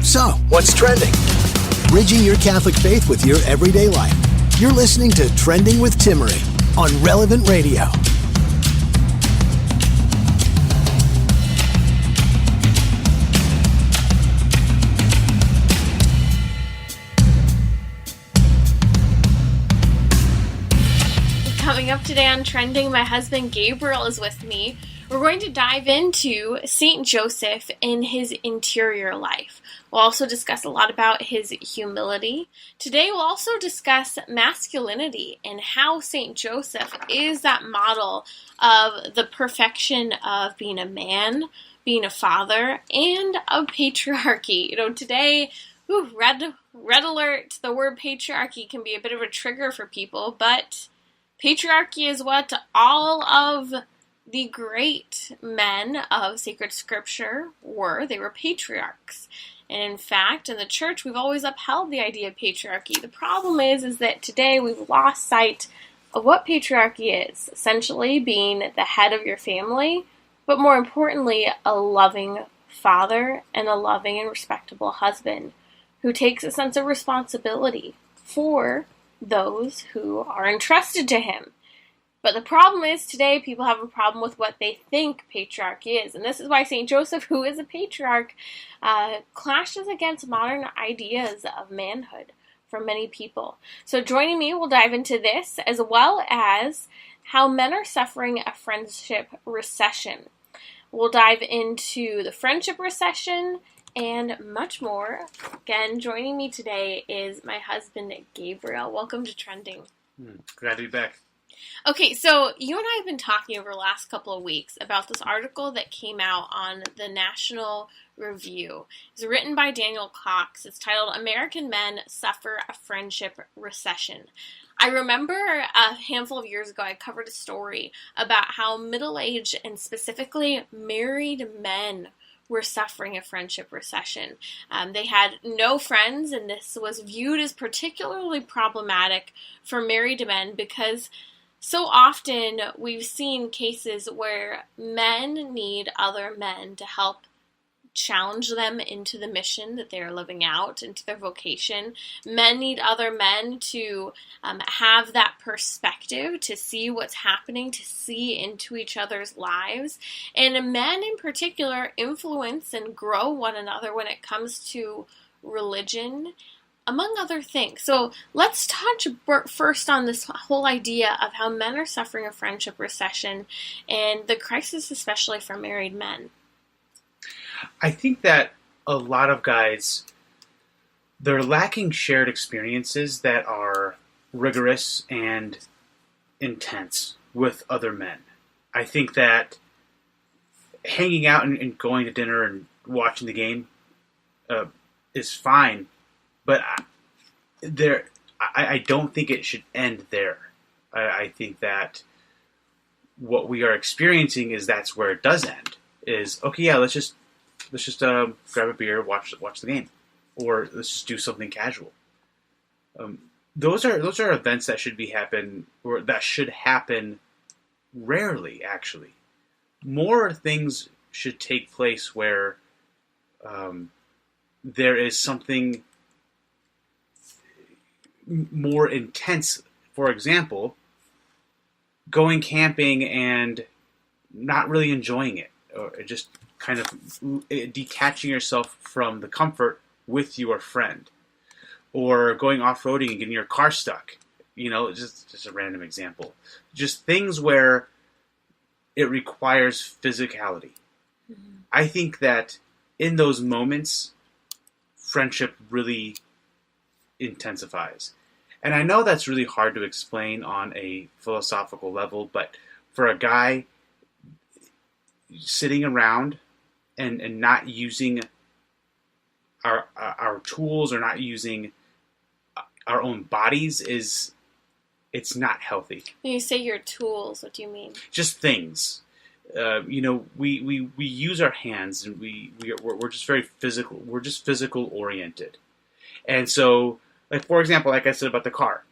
So, what's trending? Bridging your Catholic faith with your everyday life. You're listening to Trending with Timmerie on Relevant Radio. Coming up today on Trending, my husband Gabriel is with me. We're going to dive into St. Joseph and his interior life. We'll also discuss a lot about his humility. Today we'll also discuss masculinity and how St. Joseph is that model of the perfection of being a man, being a father, and of patriarchy. Today, red alert, the word patriarchy can be a bit of a trigger for people, but patriarchy is what all of the great men of sacred scripture were. They were patriarchs. And in fact, in the church, we've always upheld the idea of patriarchy. The problem is that today we've lost sight of what patriarchy is. Essentially being the head of your family, but more importantly, a loving father and a loving and respectable husband who takes a sense of responsibility for those who are entrusted to him. But the problem is today people have a problem with what they think patriarchy is. And this is why St. Joseph, who is a patriarch, clashes against modern ideas of manhood for many people. So joining me, we'll dive into this as well as how men are suffering a friendship recession. We'll dive into the friendship recession and much more. Again, joining me today is my husband, Gabriel. Welcome to Trending. Glad to be back. Okay, so you and I have been talking over the last couple of weeks about this article that came out on the National Review. It's written by Daniel Cox. It's titled, American Men Suffer a Friendship Recession. I remember a handful of years ago I covered a story about how middle-aged and specifically married men were suffering a friendship recession. They had no friends, and this was viewed as particularly problematic for married men because so often we've seen cases where men need other men to help challenge them into the mission that they're living out, into their vocation. Men need other men to have that perspective, to see what's happening, to see into each other's lives. And men in particular influence and grow one another when it comes to religion, among other things. So let's touch first on this whole idea of how men are suffering a friendship recession and the crisis especially for married men. I think that a lot of guys, they're lacking shared experiences that are rigorous and intense with other men. I think that hanging out and going to dinner and watching the game is fine, but I don't think it should end there. I think that what we are experiencing is that's where it does end. Is okay, yeah, let's just grab a beer, watch the game, or let's just do something casual. Those are events that should happen rarely. Actually, more things should take place where there is something more intense. For example, going camping and not really enjoying it, or just kind of detaching yourself from the comfort with your friend, or going off-roading and getting your car stuck. Just a random example. Just things where it requires physicality. Mm-hmm. I think that in those moments, friendship really intensifies. And I know that's really hard to explain on a philosophical level, but for a guy sitting around and not using our tools or not using our own bodies it's not healthy. When you say your tools, what do you mean? Just things. We use our hands, and we're just very physical. We're just physical oriented, and so, like for example, like I said about the car,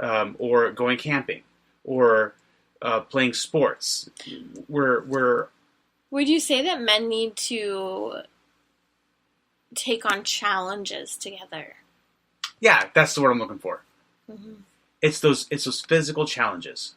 or going camping, or playing sports. We're Would you say that men need to take on challenges together. Yeah, that's the word I'm looking for. Mm-hmm. It's those physical challenges.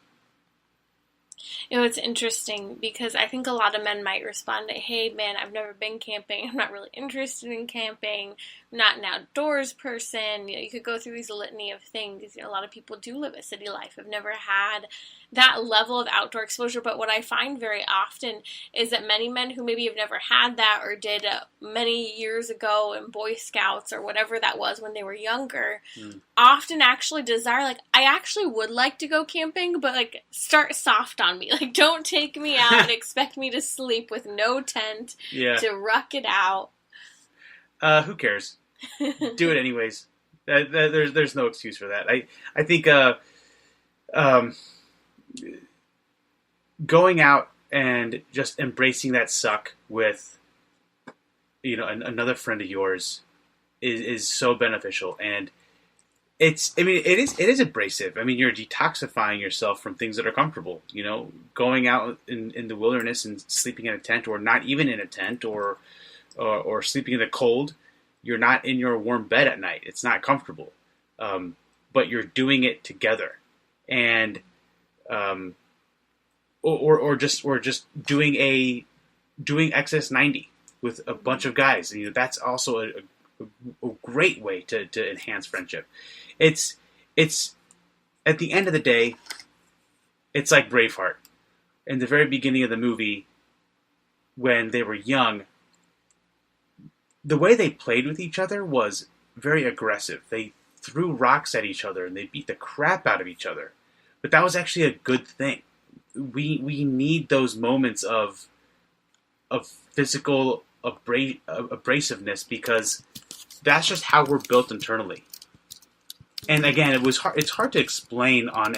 It's interesting because I think a lot of men might respond to, hey, man, I've never been camping. I'm not really interested in camping. I'm not an outdoors person. You could go through these litany of things. A lot of people do live a city life. I've never had that level of outdoor exposure. But what I find very often is that many men who maybe have never had that or did many years ago in Boy Scouts or whatever that was when they were younger, often actually desire, like, I actually would like to go camping, but, like, start soft on me. Like, don't take me out and expect me to sleep with no tent to ruck it out. Who cares? Do it anyways. There's no excuse for that. I think going out and just embracing that suck with another friend of yours is so beneficial, and it is abrasive. I mean, you're detoxifying yourself from things that are comfortable. Going out in the wilderness and sleeping in a tent, or not even in a tent, or sleeping in the cold. You're not in your warm bed at night. It's not comfortable, but you're doing it together, and or just doing XS 90 with a bunch of guys. That's also a great way to enhance friendship. It's at the end of the day, it's like Braveheart. In the very beginning of the movie, when they were young, the way they played with each other was very aggressive. They threw rocks at each other and they beat the crap out of each other. But that was actually a good thing. We need those moments of physical abrasiveness, because that's just how we're built internally. And again, it's hard to explain on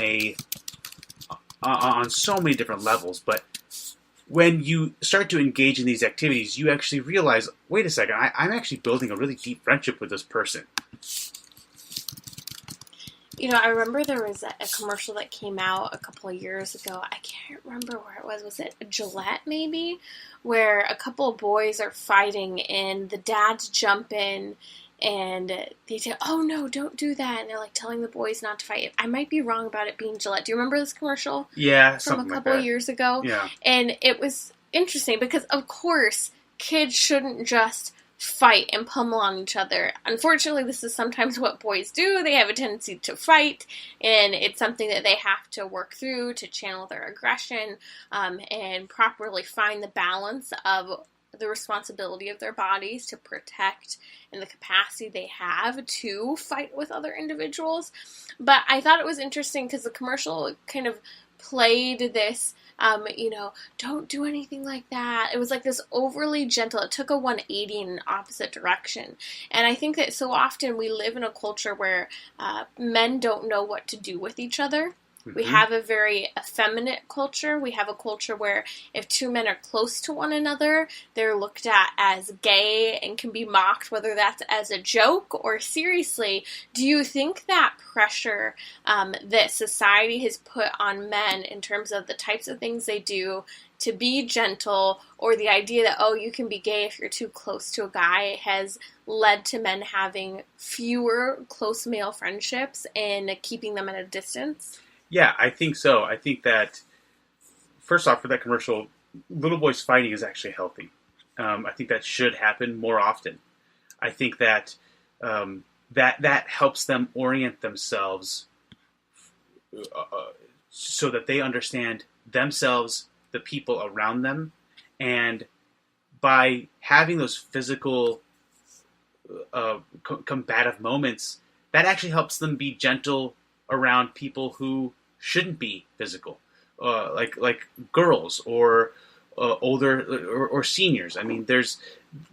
so many different levels, but when you start to engage in these activities, you actually realize, wait a second, I'm actually building a really deep friendship with this person. I remember there was a commercial that came out a couple of years ago. I can't remember where it was. Was it Gillette, maybe? Where a couple of boys are fighting, and the dads jump in, and they say, oh, no, don't do that. And they're, like, telling the boys not to fight. I might be wrong about it being Gillette. Do you remember this commercial? Yeah, from a couple of years ago? Yeah. And it was interesting because, of course, kids shouldn't just fight and pummel on each other. Unfortunately, this is sometimes what boys do. They have a tendency to fight, and it's something that they have to work through to channel their aggression and properly find the balance of the responsibility of their bodies to protect and the capacity they have to fight with other individuals. But I thought it was interesting because the commercial kind of played this, don't do anything like that. It was like this overly gentle, it took a 180 in an opposite direction. And I think that so often we live in a culture where men don't know what to do with each other. Mm-hmm. We have a very effeminate culture. We have a culture where if two men are close to one another, they're looked at as gay and can be mocked, whether that's as a joke or seriously. Do you think that pressure that society has put on men in terms of the types of things they do to be gentle, or the idea that, oh, you can be gay if you're too close to a guy, has led to men having fewer close male friendships and keeping them at a distance? Yeah, I think so. I think that, first off, for that commercial, little boys fighting is actually healthy. I think that should happen more often. I think that that helps them orient themselves so that they understand themselves, the people around them, and by having those physical combative moments, that actually helps them be gentle around people who shouldn't be physical, like girls or older or seniors. I mean,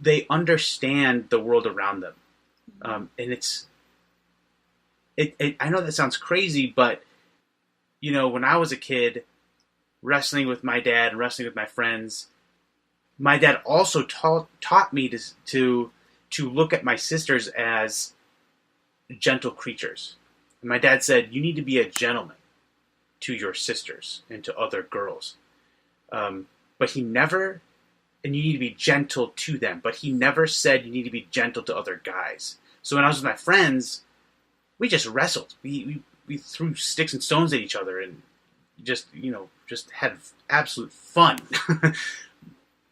they understand the world around them, and I know that sounds crazy, but when I was a kid, wrestling with my dad and wrestling with my friends, my dad also taught me to look at my sisters as gentle creatures. And my dad said, you need to be a gentleman to your sisters and to other girls. But he never and you need to be gentle to them. But he never said you need to be gentle to other guys. So when I was with my friends, we just wrestled. We threw sticks and stones at each other and just had absolute fun.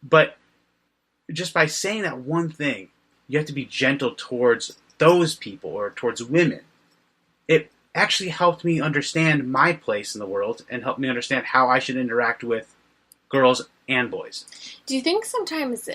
But just by saying that one thing, you have to be gentle towards those people or towards women. It actually helped me understand my place in the world and helped me understand how I should interact with girls and boys. Do you think sometimes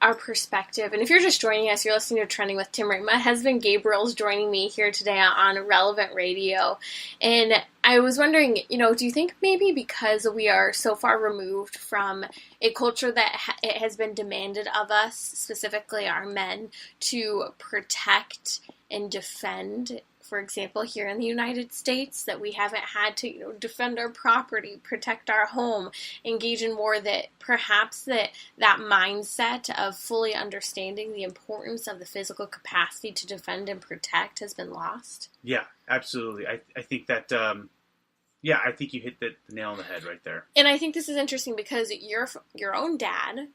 our perspective, and if you're just joining us, you're listening to Trending with Timmerie. My husband Gabriel is joining me here today on Relevant Radio. And I was wondering, do you think maybe because we are so far removed from a culture that it has been demanded of us, specifically our men, to protect and defend, for example, here in the United States, that we haven't had to defend our property, protect our home, engage in war, that perhaps that mindset of fully understanding the importance of the physical capacity to defend and protect has been lost? Yeah, absolutely. I think that, I think you hit the nail on the head right there. And I think this is interesting because your own dad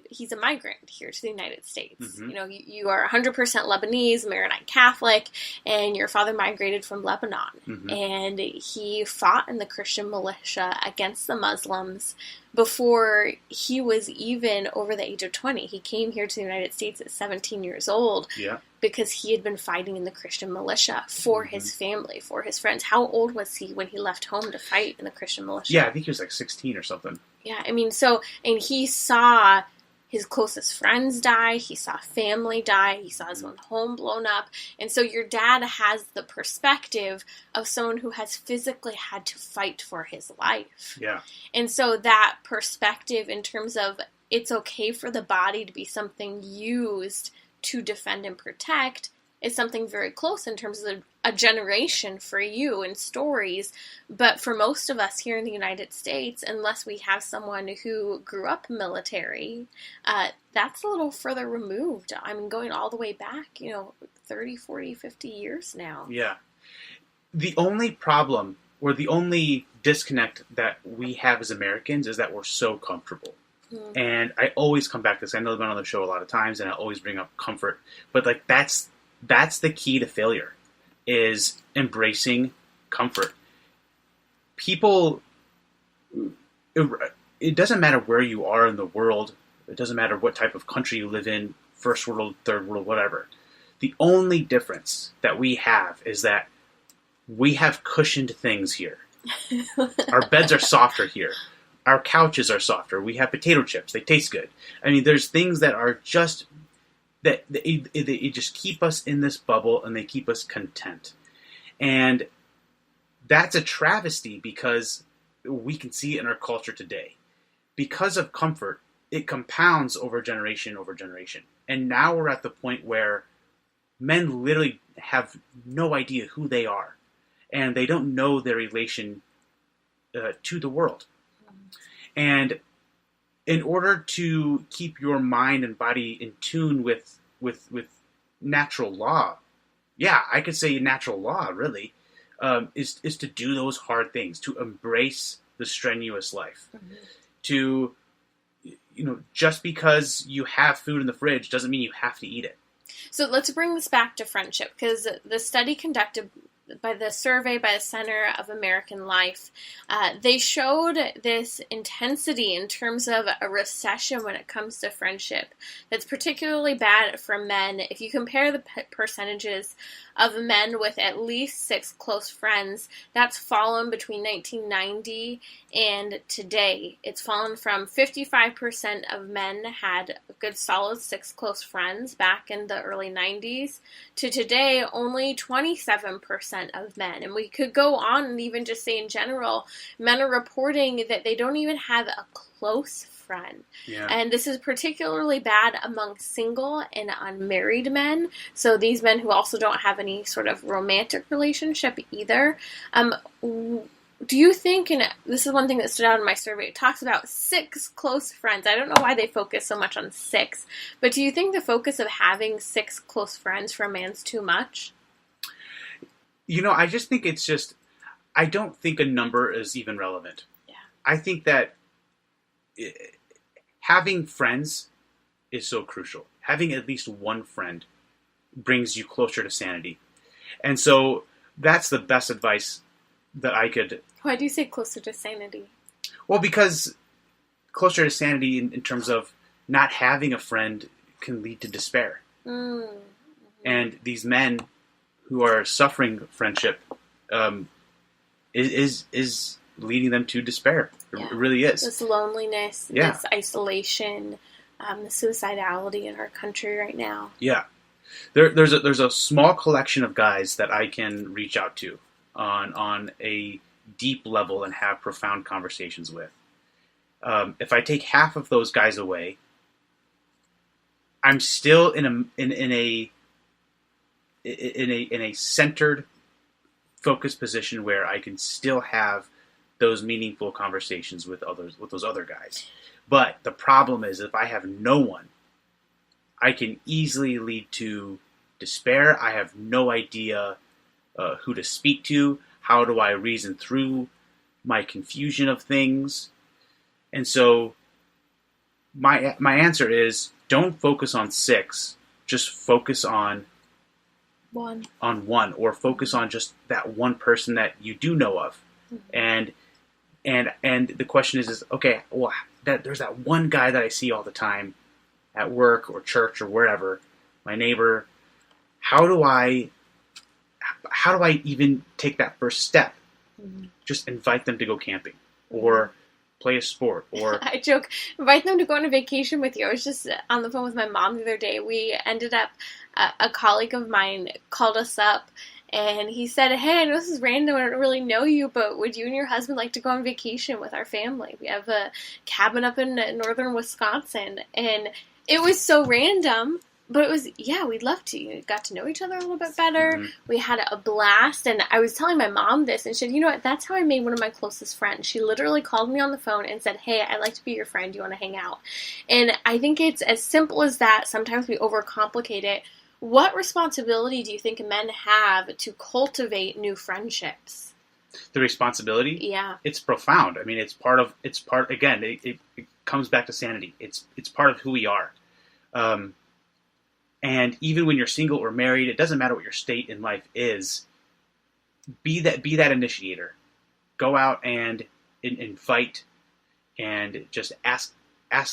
he's a migrant here to the United States. Mm-hmm. You are 100% Lebanese, Maronite Catholic, and your father migrated from Lebanon. Mm-hmm. And he fought in the Christian militia against the Muslims before he was even over the age of 20. He came here to the United States at 17 years old. Yeah. Because he had been fighting in the Christian militia for his family, for his friends. How old was he when he left home to fight in the Christian militia? Yeah, I think he was like 16 or something. Yeah, I mean, and he saw his closest friends die, he saw family die, he saw his own home blown up, and so your dad has the perspective of someone who has physically had to fight for his life. Yeah. And so that perspective in terms of it's okay for the body to be something used to defend and protect is something very close in terms of a generation for you and stories. But for most of us here in the United States, unless we have someone who grew up military, that's a little further removed. I mean, going all the way back, 30, 40, 50 years now. Yeah. The only problem or the only disconnect that we have as Americans is that we're so comfortable. Mm. And I always come back to this. I know I've been on the show a lot of times and I always bring up comfort. But that's the key to failure, is embracing comfort. People, it doesn't matter where you are in the world. It doesn't matter what type of country you live in, first world, third world, whatever. The only difference that we have is that we have cushioned things here. Our beds are softer here. Our couches are softer. We have potato chips. They taste good. I mean, there's things that are just... that they just keep us in this bubble and they keep us content. And that's a travesty because we can see it in our culture today. Because of comfort, it compounds over generation. And now we're at the point where men literally have no idea who they are. And they don't know their relation to the world. And in order to keep your mind and body in tune with natural law, yeah, I could say natural law really is to do those hard things, to embrace the strenuous life, to just because you have food in the fridge doesn't mean you have to eat it. So let's bring this back to friendship, because the study conducted by the survey by the Center of American Life, they showed this intensity in terms of a recession when it comes to friendship that's particularly bad for men. If you compare the percentages of men with at least 6 close friends, that's fallen between 1990 and today. It's fallen from 55% of men had a good solid 6 close friends back in the early 90s to today only 27% of men. And we could go on and even just say in general, men are reporting that they don't even have a close friend. Yeah. And this is particularly bad among single and unmarried men. So these men who also don't have any sort of romantic relationship either. Do you think, and this is one thing that stood out in my survey, it talks about 6 close friends. I don't know why they focus so much on 6, but do you think the focus of having 6 close friends for a man's too much? I just think I don't think a number is even relevant. Yeah. I think that having friends is so crucial. Having at least one friend brings you closer to sanity. And so that's the best advice that I could... Why do you say closer to sanity? Well, because closer to sanity in terms of not having a friend can lead to despair. Mm-hmm. And these men who are suffering friendship is leading them to despair. It really is. This loneliness, this isolation, the suicidality in our country right now. Yeah. There's a small collection of guys that I can reach out to on a deep level and have profound conversations with. If I take half of those guys away, I'm still in a centered, focused position where I can still have those meaningful conversations with those other guys. But the problem is, if I have no one, I can easily lead to despair. I have no idea who to speak to. How do I reason through my confusion of things? And so my answer is, don't focus on 6. Just focus on one, or focus on just that one person that you do know of. Mm-hmm. And the question is okay, well, there's that one guy that I see all the time at work or church or wherever, my neighbor. How do I even take that first step? Mm-hmm. Just invite them to go camping or play a sport, or I joke, invite them to go on a vacation with you. I was just on the phone with my mom the other day. We ended up, a colleague of mine called us up, and he said, "Hey, I know this is random, I don't really know you, but would you and your husband like to go on vacation with our family? We have a cabin up in northern Wisconsin." And it was so random, but it was, we'd love to. We got to know each other a little bit better. Mm-hmm. We had a blast, and I was telling my mom this, and she said, "You know what, that's how I made one of my closest friends." She literally called me on the phone and said, "Hey, I'd like to be your friend. Do you want to hang out?" And I think it's as simple as that. Sometimes we overcomplicate it. What responsibility do you think men have to cultivate new friendships? The responsibility? Yeah. It's profound. I mean, it's part, again, it comes back to sanity. It's part of who we are. And even when you're single or married, it doesn't matter what your state in life is. Be that initiator. Go out and invite and just ask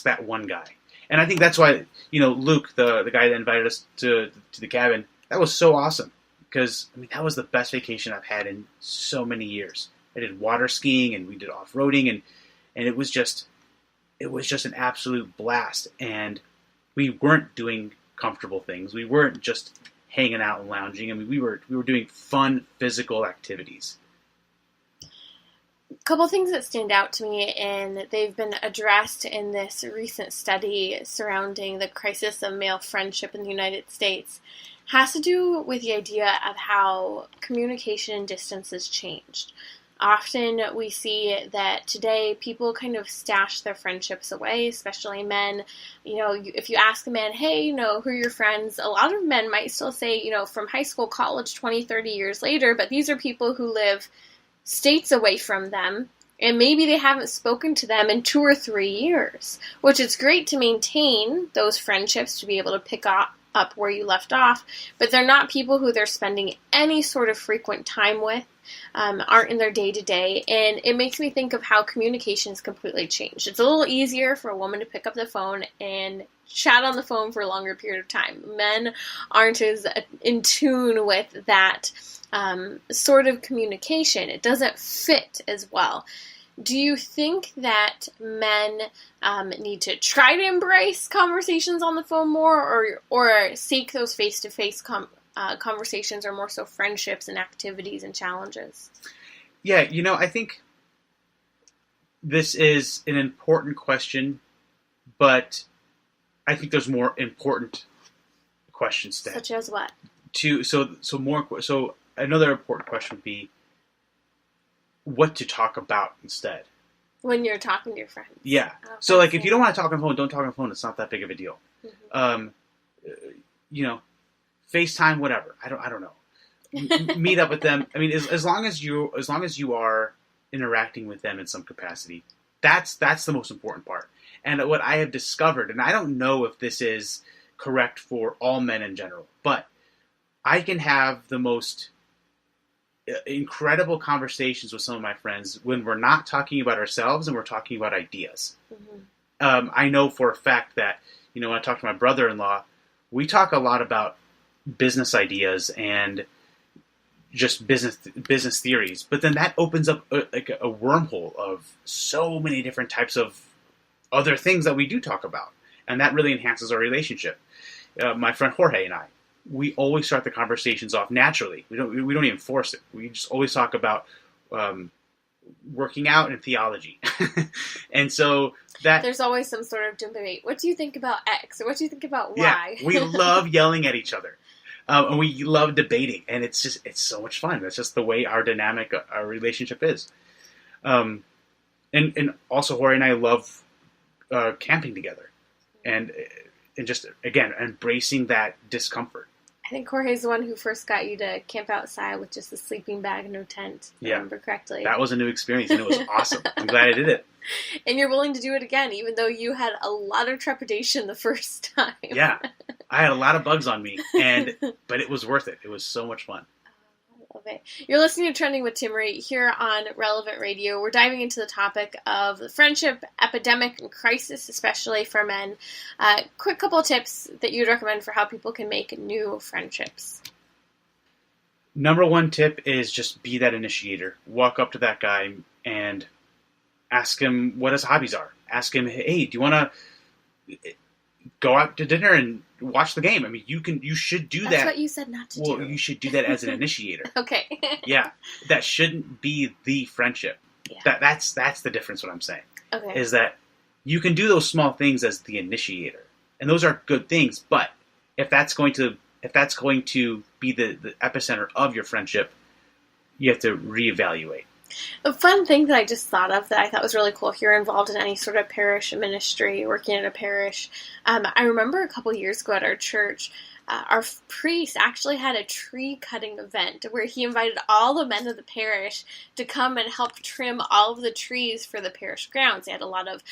that one guy. And I think that's why, Luke, the guy that invited us to the cabin, that was so awesome. Because, I mean, that was the best vacation I've had in so many years. I did water skiing and we did off-roading, and it was just an absolute blast. And we weren't doing comfortable things. We weren't just hanging out and lounging. I mean, we were doing fun physical activities. A couple things that stand out to me, and they've been addressed in this recent study surrounding the crisis of male friendship in the United States, has to do with the idea of how communication and distance has changed. Often we see that today people kind of stash their friendships away, especially men. If you ask a man, "Hey, who are your friends?" A lot of men might still say, from high school, college, 20, 30 years later, but these are people who live states away from them, and maybe they haven't spoken to them in 2 or 3 years, which it's great to maintain those friendships, to be able to pick up where you left off, but they're not people who they're spending any sort of frequent time with, aren't in their day-to-day, and it makes me think of how communication has completely changed. It's a little easier for a woman to pick up the phone and chat on the phone for a longer period of time. Men aren't as in tune with that sort of communication. It doesn't fit as well. Do you think that men need to try to embrace conversations on the phone more, or seek those face-to-face conversations, or more so friendships and activities and challenges? Yeah, I think this is an important question, but I think there's more important questions then. Such as what? So another important question would be what to talk about instead. When you're talking to your friends. Yeah. Oh, so if you don't want to talk on the phone, don't talk on the phone. It's not that big of a deal. Mm-hmm. FaceTime, whatever. I don't know. Meet up with them. I mean, as long as you are interacting with them in some capacity, that's the most important part. And what I have discovered, and I don't know if this is correct for all men in general, but I can have the most incredible conversations with some of my friends when we're not talking about ourselves and we're talking about ideas. Mm-hmm. I know for a fact that, when I talk to my brother-in-law, we talk a lot about business ideas and just business theories, but then that opens up a wormhole of so many different types of other things that we do talk about, and that really enhances our relationship. My friend Jorge and I, we always start the conversations off naturally. We don't even force it. We just always talk about working out and theology, and so that there's always some sort of debate. What do you think about X, or what do you think about Y? Yeah, we love yelling at each other. And we love debating, and it's so much fun. That's just the way our dynamic, our relationship is. And also, Jorge and I love camping together, and just again embracing that discomfort. I think Jorge's the one who first got you to camp outside with just a sleeping bag, no tent. If I remember correctly. That was a new experience, and it was awesome. I'm glad I did it. And you're willing to do it again, even though you had a lot of trepidation the first time. Yeah, I had a lot of bugs on me, but it was worth it. It was so much fun. I love it. You're listening to Trending with Timmerie here on Relevant Radio. We're diving into the topic of the friendship epidemic and crisis, especially for men. Quick couple of tips that you'd recommend for how people can make new friendships. Number one tip is just be that initiator. Walk up to that guy and ask him what his hobbies are. Ask him, hey, do you want to go out to dinner and watch the game? I mean, you should do that. That's what you said not to do. Well, you should do that as an initiator. Okay. Yeah, that shouldn't be the friendship. Yeah. That's the difference. What I'm saying is that you can do those small things as the initiator, and those are good things. But if that's going to be the epicenter of your friendship, you have to reevaluate. A fun thing that I just thought of that I thought was really cool if you're involved in any sort of parish ministry, working at a parish. I remember a couple years ago at our church, our priest actually had a tree cutting event where he invited all the men of the parish to come and help trim all of the trees for the parish grounds. They had a lot of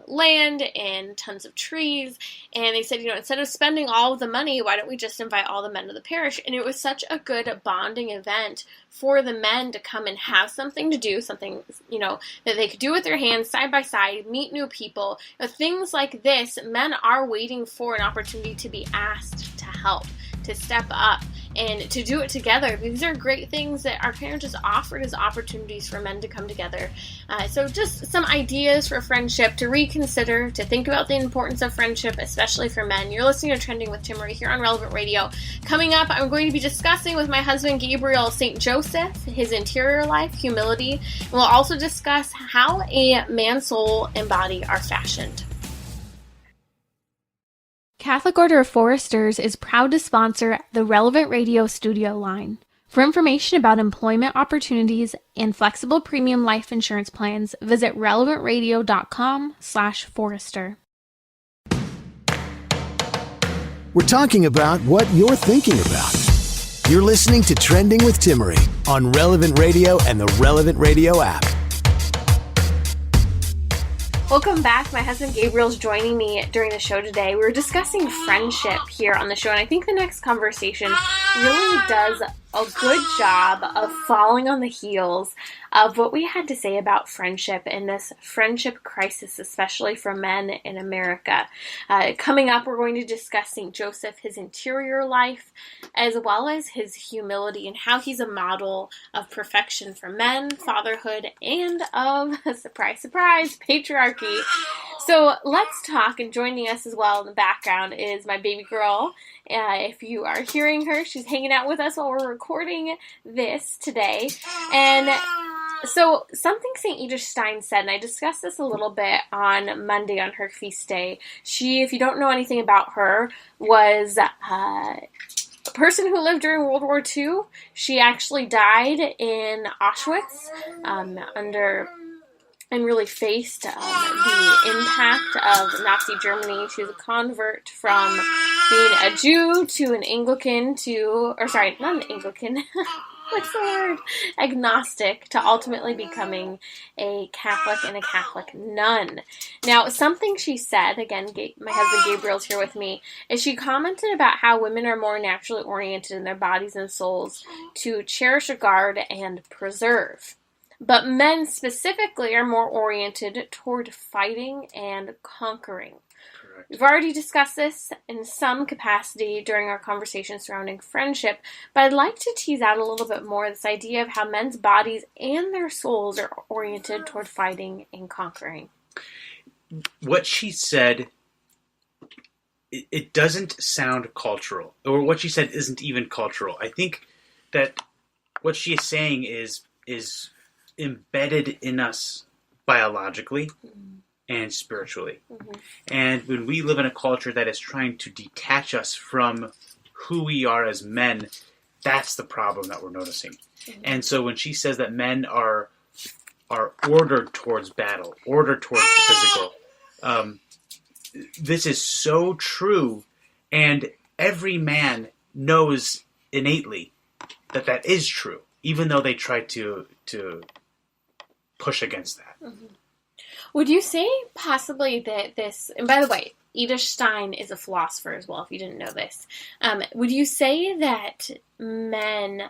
land and tons of trees, and they said, instead of spending all of the money, why don't we just invite all the men of the parish? And it was such a good bonding event for the men to come and have something to do, something, that they could do with their hands side by side, meet new people. Things like this, men are waiting for an opportunity to be asked to help, to step up, and to do it together. These are great things that our parents just offered as opportunities for men to come together. So just some ideas for friendship to reconsider, to think about the importance of friendship, especially for men. You're listening to Trending with Timmerie here on Relevant Radio. Coming up, I'm going to be discussing with my husband Gabriel St. Joseph, his interior life, humility, and we'll also discuss how a man's soul and body are fashioned. Catholic Order of Foresters is proud to sponsor the Relevant Radio studio line. For information about employment opportunities and flexible premium life insurance plans, visit relevantradio.com/forester. We're talking about what you're thinking about. You're listening to Trending with Timmerie on Relevant Radio and the Relevant Radio app. Welcome back. My husband Gabriel's joining me during the show today. We were discussing friendship here on the show, and I think the next conversation really does a good job of falling on the heels of what we had to say about friendship and this friendship crisis, especially for men in America. Coming up, we're going to discuss St. Joseph, his interior life, as well as his humility and how he's a model of perfection for men, fatherhood, and of, surprise, surprise, patriarchy. So let's talk, and joining us as well in the background is my baby girl. If you are hearing her, she's hanging out with us while we're recording this today. And so something St. Edith Stein said, and I discussed this a little bit on Monday on her feast day. She, if you don't know anything about her, was a person who lived during World War II. She actually died in Auschwitz and really faced the impact of Nazi Germany. She was a convert from being a Jew to an Anglican not an Anglican. what's the word? Agnostic to ultimately becoming a Catholic and a Catholic nun. Now, something she said, again, my husband Gabriel's here with me, is she commented about how women are more naturally oriented in their bodies and souls to cherish, guard, and preserve. But men specifically are more oriented toward fighting and conquering. Correct. We've already discussed this in some capacity during our conversation surrounding friendship, but I'd like to tease out a little bit more this idea of how men's bodies and their souls are oriented toward fighting and conquering. What she said, it doesn't sound cultural, or what she said isn't even cultural. I think that what she is saying is embedded in us biologically and spiritually. And when we live in a culture that is trying to detach us from who we are as men, that's the problem that we're noticing. And so when she says that men are ordered towards battle, ordered towards the physical, this is so true, and every man knows innately that that is true, even though they try to push against that. Would you say possibly that this, and by the way, Edith Stein is a philosopher as well, if you didn't know this. Would you say that men,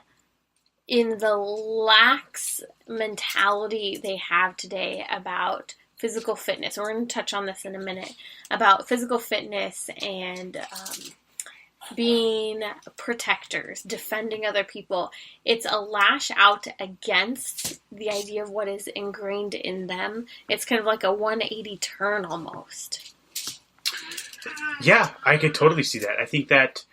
in the lax mentality they have today about physical fitness, we're going to touch on this in a minute, about physical fitness and being protectors, defending other people, it's a lash out against the idea of what is ingrained in them? It's kind of like a 180 turn almost. Yeah, I could totally see that. I think that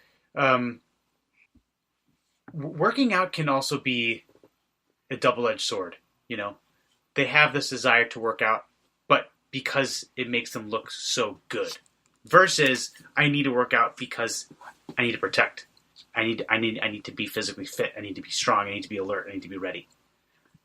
working out can also be a double-edged sword. You know, they have this desire to work out, but because it makes them look so good, versus I need to work out because I need to protect. I need to be physically fit. I need to be strong. I need to be alert. I need to be ready.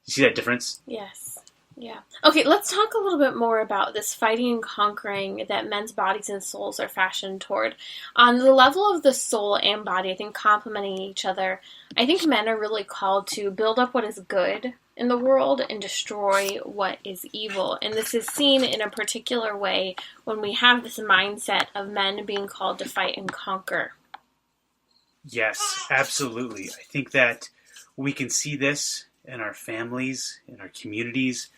You see that difference? Yes. Yeah. Okay, let's talk a little bit more about this fighting and conquering that men's bodies and souls are fashioned toward. On the level of the soul and body, I think complementing each other, I think men are really called to build up what is good in the world and destroy what is evil. And this is seen in a particular way when we have this mindset of men being called to fight and conquer. Yes, absolutely. I think that we can see this in our families, in our communities.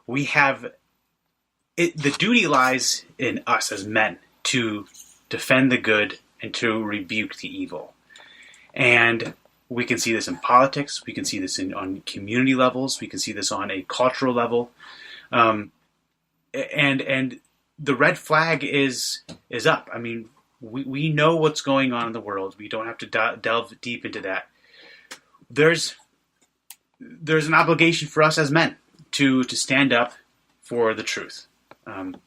We have it. The duty lies in us as men to defend the good and to rebuke the evil. And we can see this in politics. We can see this on community levels. We can see this on a cultural level. And the red flag is up. I mean, we know what's going on in the world. We don't have to delve deep into that. There's an obligation for us as men to stand up for the truth. And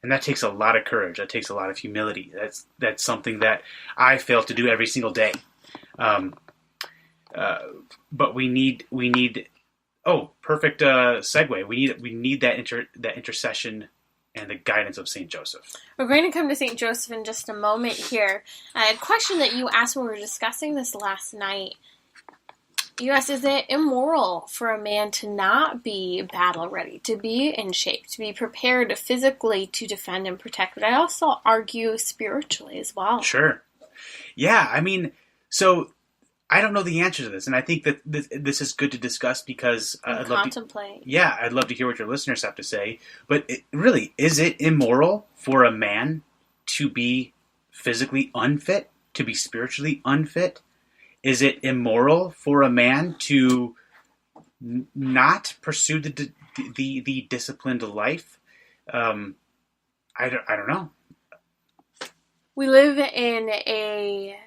that takes a lot of courage. That takes a lot of humility. That's something that I fail to do every single day. But we need. Oh, perfect segue. We need that intercession and the guidance of Saint Joseph. We're going to come to Saint Joseph in just a moment here. A question that you asked when we were discussing this last night. You asked, is it immoral for a man to not be battle ready, to be in shape, to be prepared physically to defend and protect? But I also argue spiritually as well. Sure. Yeah, I mean, so I don't know the answer to this, and I think that this is good to discuss because I'd love to hear what your listeners have to say. But is it immoral for a man to be physically unfit, to be spiritually unfit? Is it immoral for a man to not pursue the disciplined life? I don't know. We live in a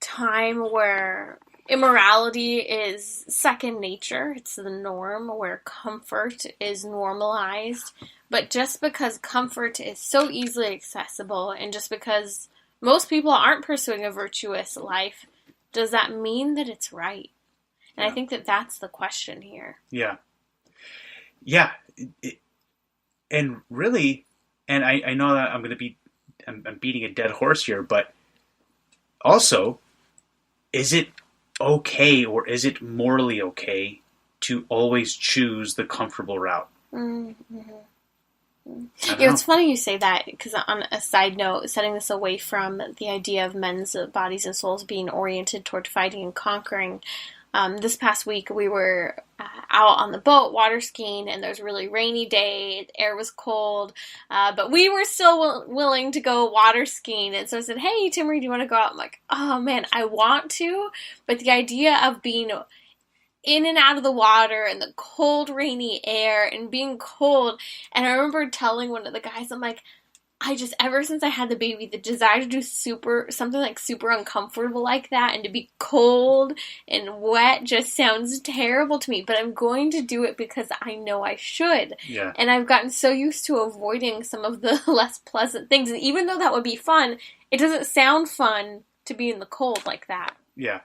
time where immorality is second nature. It's the norm, where comfort is normalized. But just because comfort is so easily accessible, and just because most people aren't pursuing a virtuous life, does that mean that it's right? And I think that that's the question here. Yeah. Yeah. And really, and I know that I'm beating a dead horse here, but also, is it okay, or is it morally okay to always choose the comfortable route? Mm-hmm. I don't Yeah, know. it's funny you say that because on a side note, setting this away from the idea of men's bodies and souls being oriented toward fighting and conquering, this past week we were out on the boat water skiing and there was a really rainy day, the air was cold, but we were still willing to go water skiing. And so I said, hey, Timmerie, do you want to go out? I'm like, oh man, I want to, but the idea of being in and out of the water and the cold, rainy air and being cold. And I remember telling one of the guys, I'm like, ever since I had the baby, the desire to do something like super uncomfortable like that and to be cold and wet just sounds terrible to me. But I'm going to do it because I know I should. Yeah. And I've gotten so used to avoiding some of the less pleasant things. And even though that would be fun, it doesn't sound fun to be in the cold like that. Yeah.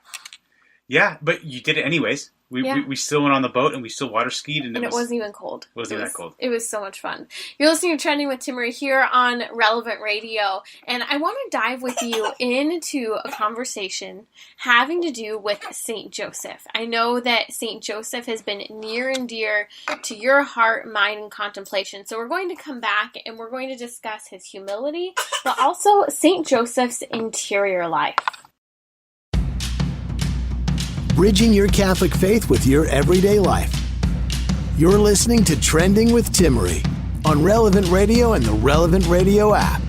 Yeah, but you did it anyways. We still went on the boat and we still water skied. And it wasn't even cold. It wasn't even that cold. It was so much fun. You're listening to Trending with Timmerie here on Relevant Radio. And I want to dive with you into a conversation having to do with St. Joseph. I know that St. Joseph has been near and dear to your heart, mind, and contemplation. So we're going to come back and we're going to discuss his humility, but also St. Joseph's interior life. Bridging your Catholic faith with your everyday life. You're listening to Trending with Timmerie on Relevant Radio and the Relevant Radio app.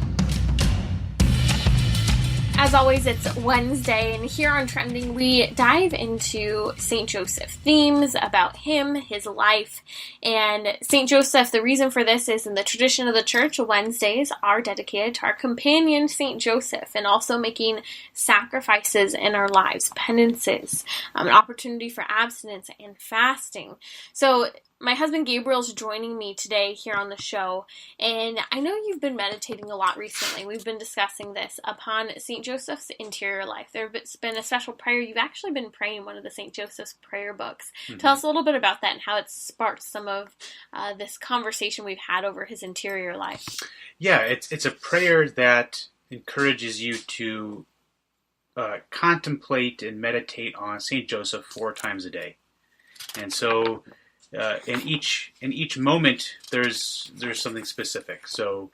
As always, it's Wednesday, and here on Trending, we dive into St. Joseph themes about him, his life, and St. Joseph. The reason for this is in the tradition of the church, Wednesdays are dedicated to our companion, St. Joseph, and also making sacrifices in our lives, penances, an opportunity for abstinence and fasting. So my husband Gabriel's joining me today here on the show, and I know you've been meditating a lot recently. We've been discussing this upon St. Joseph's interior life. There's been a special prayer. You've actually been praying one of the St. Joseph's prayer books. Mm-hmm. Tell us a little bit about that and how it sparked some of this conversation we've had over his interior life. Yeah, it's a prayer that encourages you to contemplate and meditate on St. Joseph 4 times a day. And so in each moment, there's something specific. So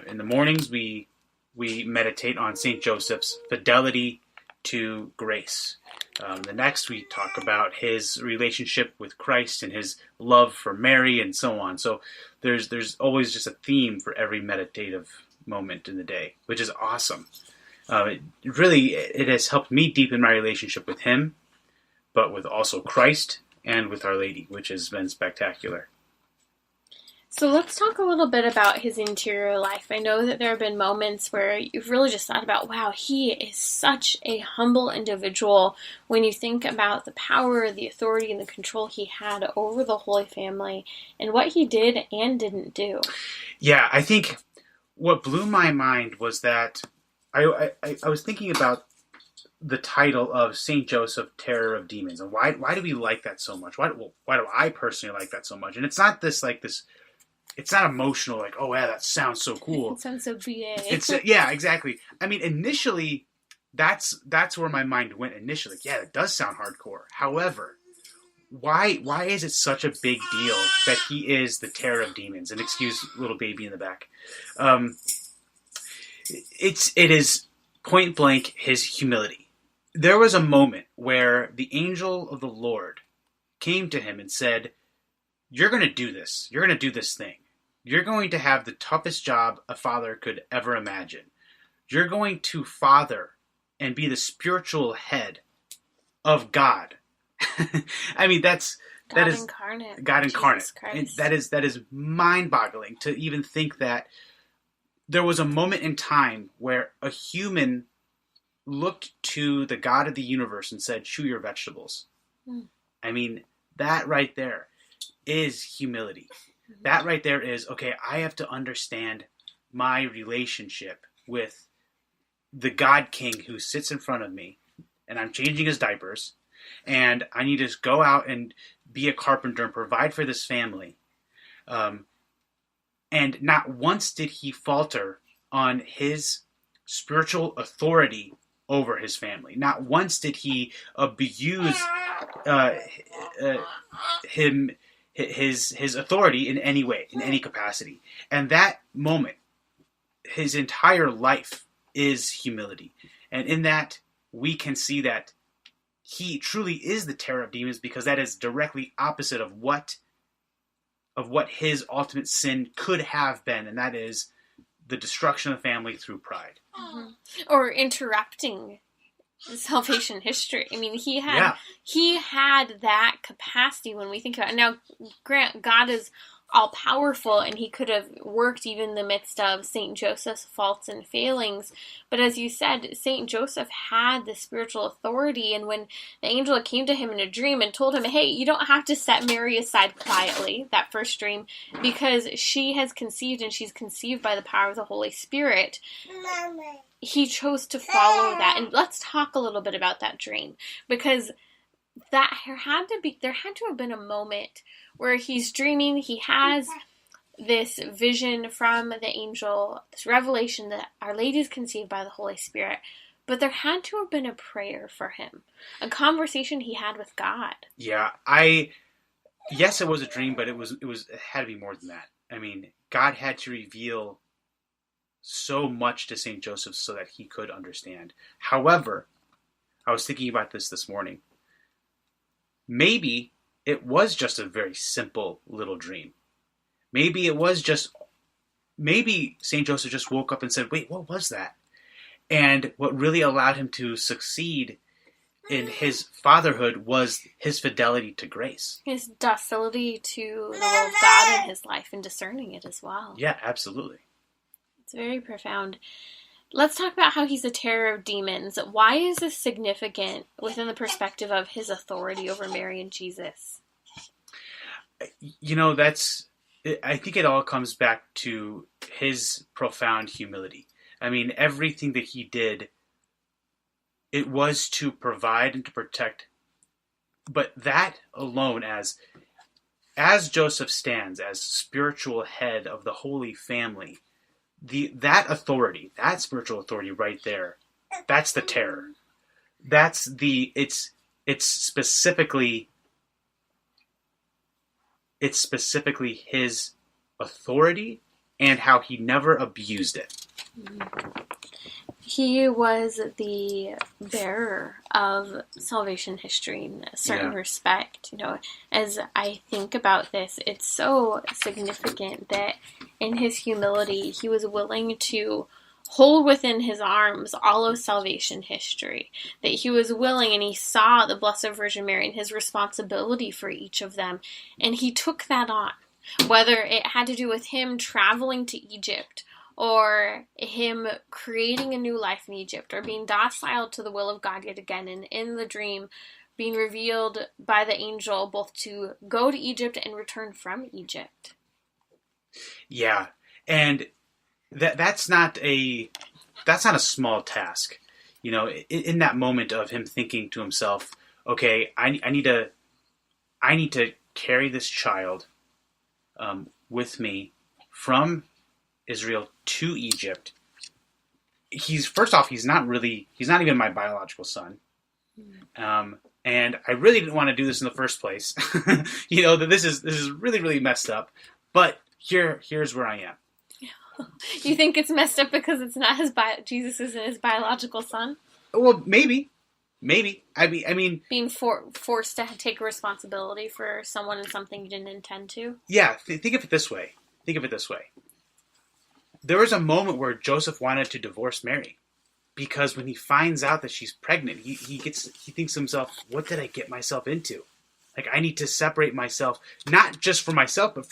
in the mornings, we meditate on St. Joseph's fidelity to grace. The next, we talk about his relationship with Christ and his love for Mary and so on. So there's always just a theme for every meditative moment in the day, which is awesome. It has helped me deepen my relationship with him, but with also Christ and with Our Lady, which has been spectacular. So let's talk a little bit about his interior life. I know that there have been moments where you've really just thought about, wow, he is such a humble individual when you think about the power, the authority, and the control he had over the Holy Family and what he did and didn't do. Yeah, I think what blew my mind was that I was thinking about the title of St. Joseph, Terror of Demons. And why do we like that so much? Why do I personally like that so much? And it's not it's not emotional, like, oh yeah, that sounds so cool. It sounds so BA. Yeah, exactly. I mean, initially, that's where my mind went initially. Yeah, it does sound hardcore. However, why is it such a big deal that he is the terror of demons? And excuse little baby in the back. It is point blank his humility. There was a moment where the angel of the Lord came to him and said, you're going to do this. You're going to do this thing. You're going to have the toughest job a father could ever imagine. You're going to father and be the spiritual head of God. I mean, that is incarnate. God incarnate. That is mind-boggling to even think that there was a moment in time where a human looked to the God of the universe and said, chew your vegetables. I mean, that right there is humility. Mm-hmm. That right there is, okay, I have to understand my relationship with the God King who sits in front of me, and I'm changing his diapers, and I need to go out and be a carpenter and provide for this family. And not once did he falter on his spiritual authority over his family. Not once did he abuse his authority in any way, in any capacity. And that moment, his entire life is humility. And in that, we can see that he truly is the terror of demons, because that is directly opposite of what his ultimate sin could have been, and that is the destruction of the family through pride. Mm-hmm. Or interrupting salvation history. I mean, he had that capacity when we think about it. Now, grant God is all powerful, and he could have worked even in the midst of Saint Joseph's faults and failings. But as you said, Saint Joseph had the spiritual authority, and when the angel came to him in a dream and told him, hey, you don't have to set Mary aside quietly, that first dream, because she has conceived, and she's conceived by the power of the Holy Spirit, he chose to follow that. And let's talk a little bit about that dream, because there had to have been a moment where he's dreaming, he has this vision from the angel, this revelation that Our Lady is conceived by the Holy Spirit, but there had to have been a prayer for him, a conversation he had with God. Yeah, yes, it was a dream, but it had to be more than that. I mean, God had to reveal so much to Saint Joseph so that he could understand. However, I was thinking about this morning. Maybe it was just a very simple little dream. Maybe St. Joseph just woke up and said, wait, what was that? And what really allowed him to succeed in his fatherhood was his fidelity to grace. His docility to the will of God in his life and discerning it as well. Yeah, absolutely. It's very profound. Let's talk about how he's a terror of demons. Why is this significant within the perspective of his authority over Mary and Jesus? You know, I think it all comes back to his profound humility. I mean, everything that he did, it was to provide and to protect. But that alone, as Joseph stands as spiritual head of the Holy Family, that authority, that spiritual authority right there, that's the terror. It's specifically his authority and how he never abused it. He was the bearer of salvation history in a certain respect. You know, as I think about this, it's so significant that in his humility, he was willing to hold within his arms all of salvation history. That he was willing, and he saw the Blessed Virgin Mary and his responsibility for each of them, and he took that on. Whether it had to do with him traveling to Egypt, or him creating a new life in Egypt, or being docile to the will of God yet again, and in the dream being revealed by the angel both to go to Egypt and return from Egypt. Yeah, and that's not a small task. You know, in that moment of him thinking to himself, okay, I need to carry this child with me from Israel to Egypt. He's not even my biological son. And I really didn't want to do this in the first place. You know, that this is really, really messed up. But here's where I am. You think it's messed up because it's not Jesus isn't his biological son? Well, maybe. I mean, being forced to take responsibility for someone and something you didn't intend to. Yeah, think of it this way. There was a moment where Joseph wanted to divorce Mary, because when he finds out that she's pregnant, he thinks to himself, "What did I get myself into? Like, I need to separate myself, not just for myself, but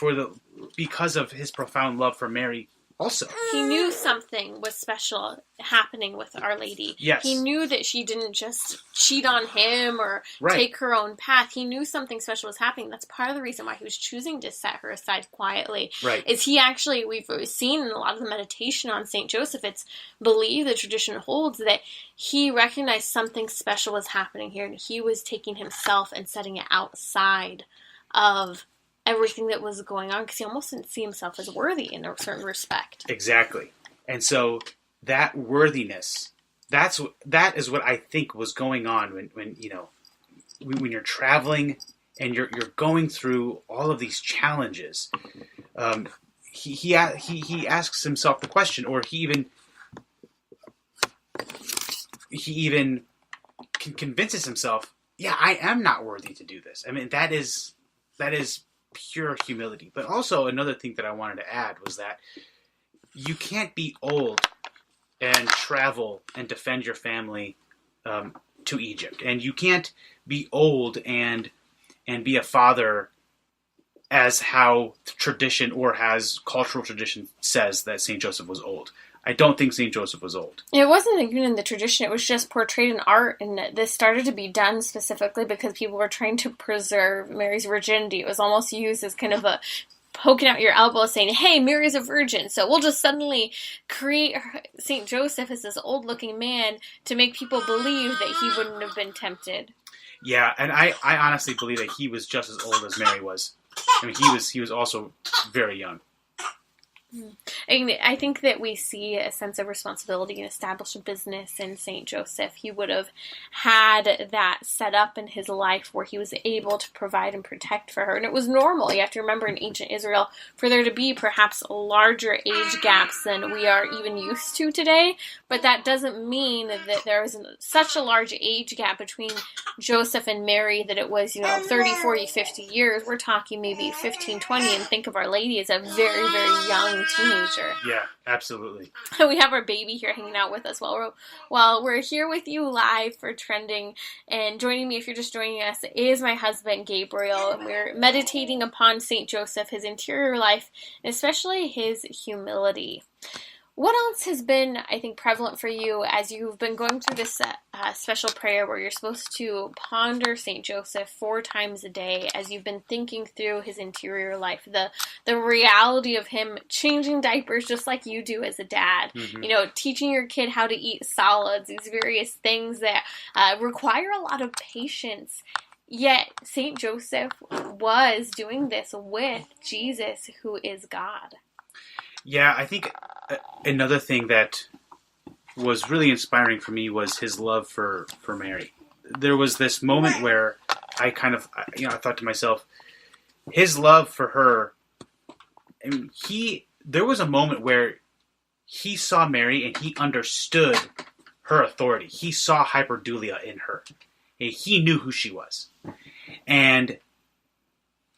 because of his profound love for Mary." Also, he knew something was special happening with Our Lady. Yes. He knew that she didn't just cheat on him or take her own path. He knew something special was happening. That's part of the reason why he was choosing to set her aside quietly. Right. Is he actually, we've seen in a lot of the meditation on St. Joseph, it's believed, the tradition holds, that he recognized something special was happening here, and he was taking himself and setting it outside of everything that was going on, because he almost didn't see himself as worthy in a certain respect. Exactly. And so that worthiness that is what I think was going on when when you're traveling and you're going through all of these challenges. He asks himself the question, or he even convinces himself, yeah, I am not worthy to do this. I mean, that is pure humility. But also another thing that I wanted to add was that you can't be old and travel and defend your family to Egypt, and you can't be old and be a father as how tradition or as cultural tradition says that Saint Joseph was old. I don't think Saint Joseph was old. It wasn't even in the tradition. It was just portrayed in art, and this started to be done specifically because people were trying to preserve Mary's virginity. It was almost used as kind of a poking out your elbow saying, hey, Mary's a virgin, so we'll just suddenly create Saint Joseph as this old-looking man to make people believe that he wouldn't have been tempted. Yeah, and I honestly believe that he was just as old as Mary was. I mean, he was also very young. I think that we see a sense of responsibility and establish a business in St. Joseph. He would have had that set up in his life where he was able to provide and protect for her. And it was normal. You have to remember in ancient Israel for there to be perhaps larger age gaps than we are even used to today. But that doesn't mean that there was such a large age gap between Joseph and Mary that it was, 30, 40, 50 years. We're talking maybe 15, 20, and think of Our Lady as a very, very young teenager. Yeah, absolutely. We have our baby here hanging out with us while we're here with you live for Trending. And joining me, if you're just joining us, is my husband Gabriel, and we're meditating upon St. Joseph, his interior life, and especially his humility. What else has been, I think, prevalent for you as you've been going through this special prayer where you're supposed to ponder St. Joseph 4 times a day as you've been thinking through his interior life, the reality of him changing diapers just like you do as a dad, teaching your kid how to eat solids, these various things that require a lot of patience. Yet St. Joseph was doing this with Jesus, who is God. Yeah, I think another thing that was really inspiring for me was his love for Mary. There was this moment where I kind of, I thought to myself, his love for her, there was a moment where he saw Mary and he understood her authority. He saw hyperdulia in her. He knew who she was. And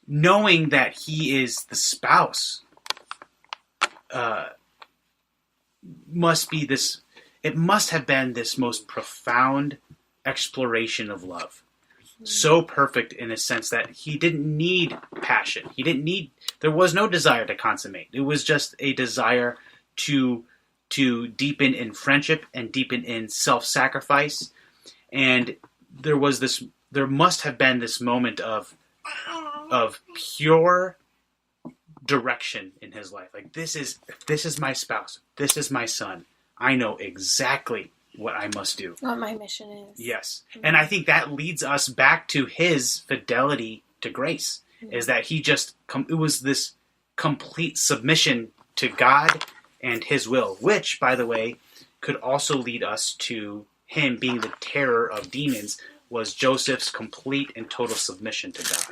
knowing that he is the spouse it must have been this most profound exploration of love. So perfect in a sense that he didn't need passion. There was no desire to consummate. It was just a desire to deepen in friendship and deepen in self-sacrifice. And there must have been this moment of pure direction in his life. Like, this is my spouse. This is my son. I know exactly what I must do. What my mission is. Yes. Mm-hmm. And I think that leads us back to his fidelity to grace, is that he just, it was this complete submission to God and his will, which, by the way, could also lead us to him being the terror of demons, was Joseph's complete and total submission to God.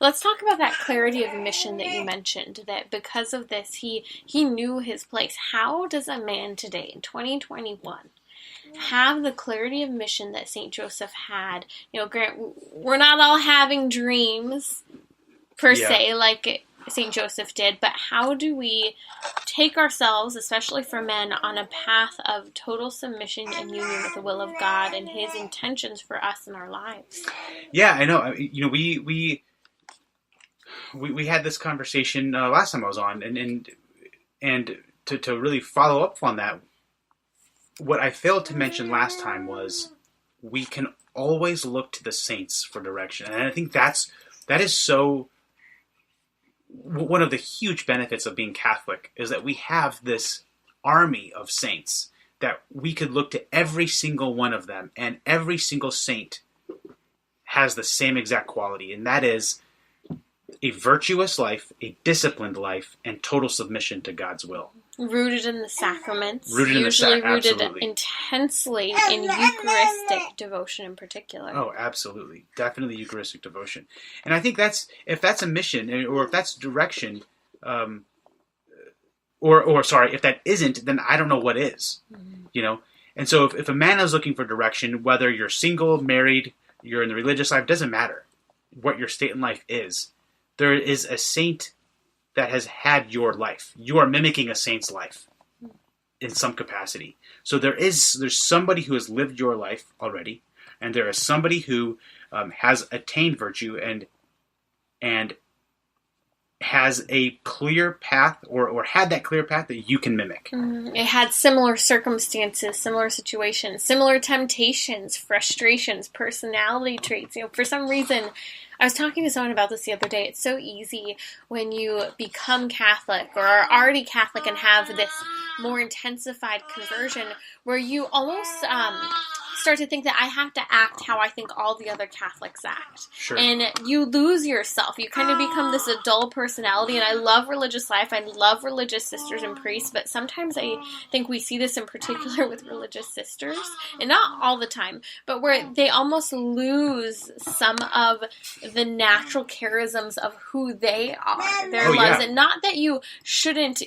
Let's talk about that clarity of mission that you mentioned, that because of this, he knew his place. How does a man today, in 2021, have the clarity of mission that St. Joseph had? Grant, we're not all having dreams, per se, like St. Joseph did, but how do we take ourselves, especially for men, on a path of total submission and union with the will of God and his intentions for us in our lives? Yeah, I know. We had this conversation last time I was on, and to really follow up on that, what I failed to mention last time was we can always look to the saints for direction, and I think that is so. One of the huge benefits of being Catholic is that we have this army of saints that we could look to every single one of them, and every single saint has the same exact quality, and that is a virtuous life, a disciplined life, and total submission to God's will. Rooted in the sacraments. Rooted in the usually rooted absolutely. intensely in Eucharistic devotion in particular. Oh, absolutely. Definitely Eucharistic devotion. And I think if that's a mission, or if that's direction, or sorry, if that isn't, then I don't know what is. Mm-hmm. And so if a man is looking for direction, whether you're single, married, you're in the religious life, doesn't matter what your state in life is. There is a saint that has had your life. You are mimicking a saint's life in some capacity. So there's somebody who has lived your life already, and there is somebody who has attained virtue and has a clear path, or had that clear path that you can mimic. It had similar circumstances, similar situations, similar temptations, frustrations, personality traits. For some reason, I was talking to someone about this the other day. It's so easy when you become Catholic or are already Catholic and have this more intensified conversion where you almost start to think that I have to act how I think all the other Catholics act. Sure. And you lose yourself. You kind of become this adult personality. And I love religious life. I love religious sisters and priests. But sometimes I think we see this in particular with religious sisters. And not all the time. But where they almost lose some of the natural charisms of who they are. Their lives. Yeah. And not that you shouldn't,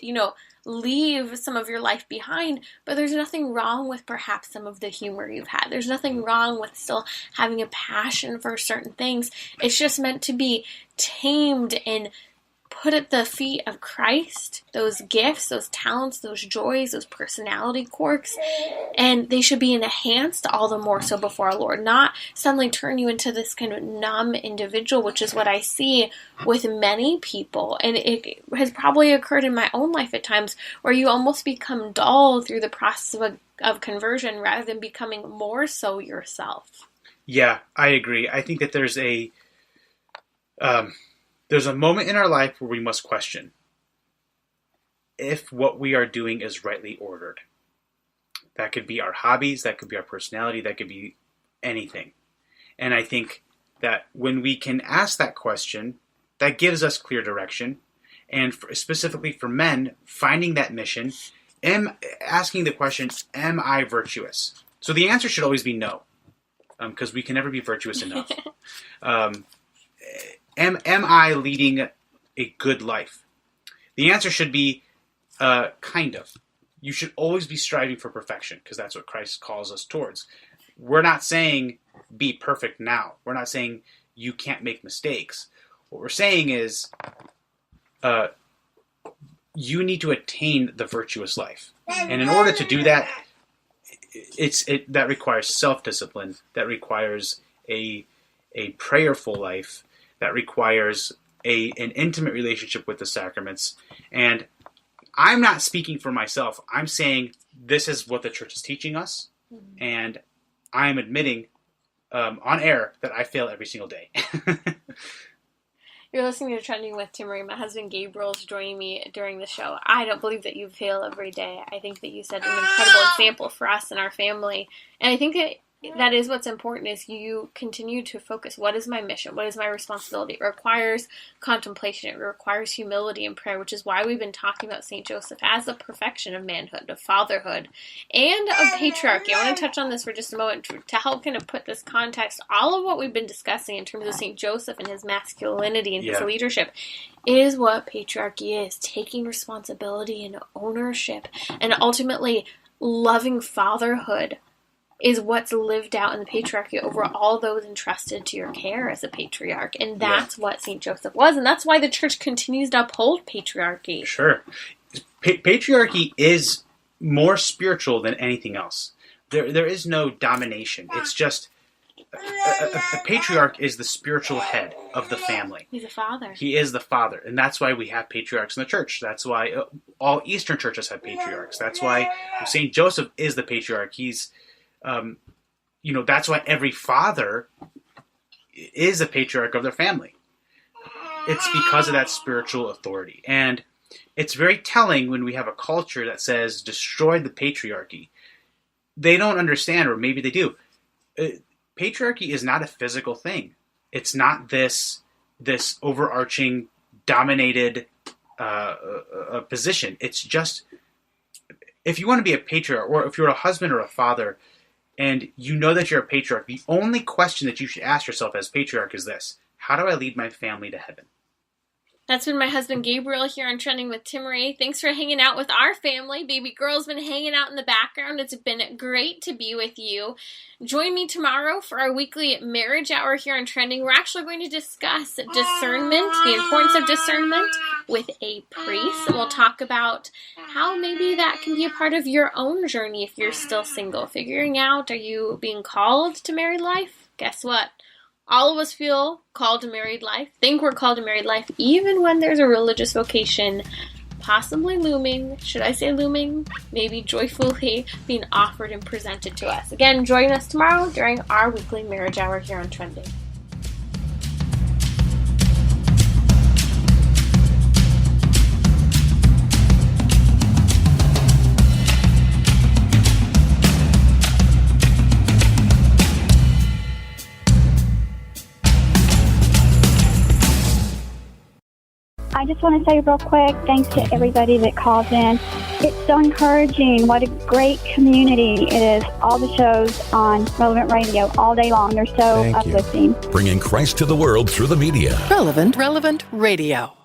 leave some of your life behind, but there's nothing wrong with perhaps some of the humor you've had. There's nothing wrong with still having a passion for certain things. It's just meant to be tamed and put at the feet of Christ, those gifts, those talents, those joys, those personality quirks, and they should be enhanced all the more so before our Lord, not suddenly turn you into this kind of numb individual, which is what I see with many people, and it has probably occurred in my own life at times, where you almost become dull through the process of conversion rather than becoming more so yourself. Yeah, I agree. I think that there's a moment in our life where we must question if what we are doing is rightly ordered. That could be our hobbies, that could be our personality, that could be anything. And I think that when we can ask that question, that gives us clear direction. And specifically for men, finding that mission, asking the question, am I virtuous? So the answer should always be no, because we can never be virtuous enough. Am I leading a good life? The answer should be kind of. You should always be striving for perfection, because that's what Christ calls us towards. We're not saying be perfect now. We're not saying you can't make mistakes. What we're saying is you need to attain the virtuous life. And in order to do that, that requires self-discipline. That requires a prayerful life. That requires an intimate relationship with the sacraments. And I'm not speaking for myself. I'm saying this is what the church is teaching us. Mm-hmm. And I'm admitting on air that I fail every single day. You're listening to Trending with Timmerie. My husband Gabriel is joining me during the show. I don't believe that you fail every day. I think that you set an incredible example for us and our family. And I think that is what's important, is you continue to focus. What is my mission? What is my responsibility? It requires contemplation. It requires humility and prayer, which is why we've been talking about St. Joseph as the perfection of manhood, of fatherhood, and of patriarchy. I want to touch on this for just a moment to help kind of put this context. All of what we've been discussing in terms of St. Joseph and his masculinity and his leadership is what patriarchy is, taking responsibility and ownership, and ultimately loving fatherhood is what's lived out in the patriarchy over all those entrusted to your care as a patriarch. And that's what St. Joseph was. And that's why the church continues to uphold patriarchy. Sure. Patriarchy is more spiritual than anything else. There is no domination. It's just a patriarch is the spiritual head of the family. He's a father. He is the father. And that's why we have patriarchs in the church. That's why all Eastern churches have patriarchs. That's why St. Joseph is the patriarch. He's that's why every father is a patriarch of their family. It's because of that spiritual authority. And it's very telling when we have a culture that says, destroy the patriarchy. They don't understand, or maybe they do. Patriarchy is not a physical thing. It's not this overarching, dominated position. It's just if you want to be a patriarch, or if you're a husband or a father, and you know that you're a patriarch, the only question that you should ask yourself as patriarch is this: how do I lead my family to heaven? That's been my husband Gabriel here on Trending with Timmerie. Thanks for hanging out with our family. Baby girl's been hanging out in the background. It's been great to be with you. Join me tomorrow for our weekly marriage hour here on Trending. We're actually going to discuss discernment, the importance of discernment with a priest. We'll talk about how maybe that can be a part of your own journey if you're still single. Figuring out, are you being called to married life? Guess what? All of us feel called to married life, think we're called to married life, even when there's a religious vocation possibly looming, should I say looming, maybe joyfully being offered and presented to us. Again, join us tomorrow during our weekly marriage hour here on Trending. I just want to say real quick, thanks to everybody that calls in. It's so encouraging. What a great community it is. All the shows on Relevant Radio all day long. They're so uplifting. Bringing Christ to the world through the media. Relevant Radio.